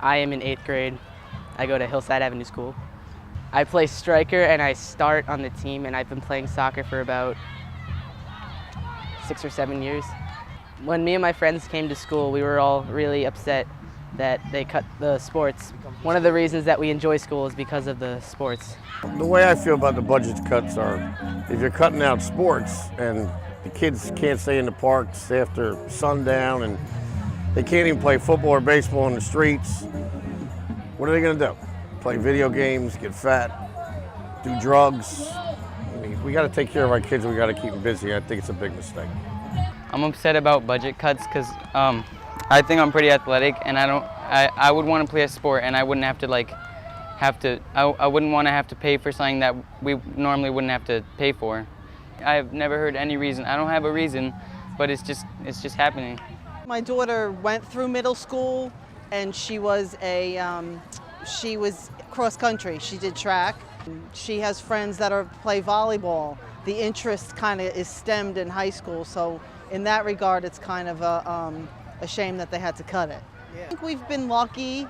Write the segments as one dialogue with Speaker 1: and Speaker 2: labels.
Speaker 1: I am in 8th grade. I go to Hillside Avenue School. I play striker and I start on the team, and I've been playing soccer for about 6 or 7 years. When me and my friends came to school, we were all really upset that they cut the sports. One of the reasons that we enjoy school is because of the sports.
Speaker 2: The way I feel about the budget cuts are, if you're cutting out sports and the kids can't stay in the parks after sundown and they can't even play football or baseball in the streets, what are they going to do? Play video games, get fat, do drugs? I mean, we got to take care of our kids. We got to keep them busy. I think it's a big mistake.
Speaker 3: I'm upset about budget cuts because I think I'm pretty athletic, and I would want to play a sport, and I wouldn't have to I wouldn't want to have to pay for something that we normally wouldn't have to pay for. I've never heard any reason. I don't have a reason, but it's just happening.
Speaker 4: My daughter went through middle school, and she was cross country. She did track. She has friends that play volleyball. The interest kind of is stemmed in high school, so in that regard, it's kind of a shame that they had to cut it. I think we've been lucky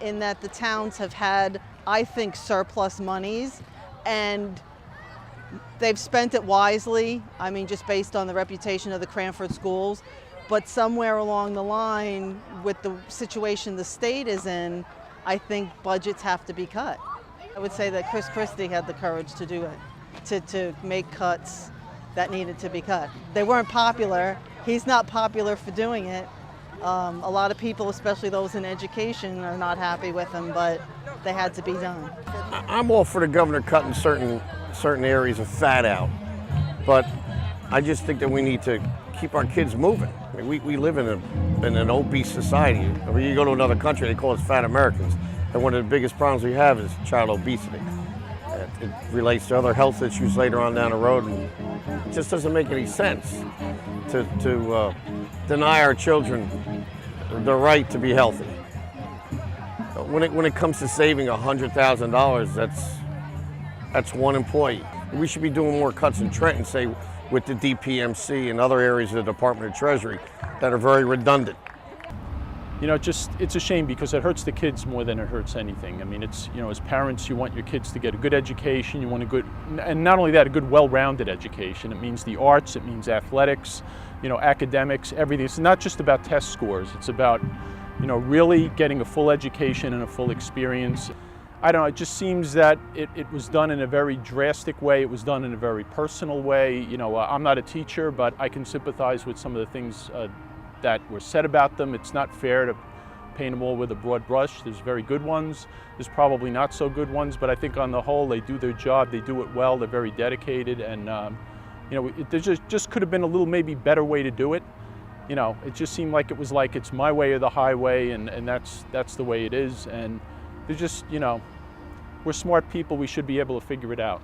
Speaker 4: in that the towns have had, I think, surplus monies, and they've spent it wisely. I mean, just based on the reputation of the Cranford schools. But somewhere along the line, with the situation the state is in, I think budgets have to be cut. I would say that Chris Christie had the courage to do it, to make cuts that needed to be cut. They weren't popular. He's not popular for doing it. A lot of people, especially those in education, are not happy with him, but they had to be done.
Speaker 2: I'm all for the governor cutting certain areas of fat out, but I just think that we need to keep our kids moving. I mean, we live in an obese society. When you go to another country, they call us fat Americans, and one of the biggest problems we have is child obesity. It relates to other health issues later on down the road, and it just doesn't make any sense to deny our children the right to be healthy. When it comes to saving $100,000, that's one employee. We should be doing more cuts in Trenton, say, with the DPMC and other areas of the Department of Treasury that are very redundant.
Speaker 5: You know, it's a shame because it hurts the kids more than it hurts anything. I mean, it's, you know, as parents, you want your kids to get a good education, you want a good, and not only that, a good, well-rounded education. It means the arts, it means athletics, you know, academics, everything. It's not just about test scores. It's about, you know, really getting a full education and a full experience. I don't know, it just seems that it was done in a very drastic way. It was done in a very personal way. You know, I'm not a teacher, but I can sympathize with some of the things that were said about them. It's not fair to paint them all with a broad brush. There's very good ones. There's probably not so good ones, but I think on the whole, they do their job. They do it well. They're very dedicated, and you know, there just could have been a little maybe better way to do it. You know, it just seemed like it was like it's my way or the highway, and that's the way it is. And they're just, you know, we're smart people. We should be able to figure it out.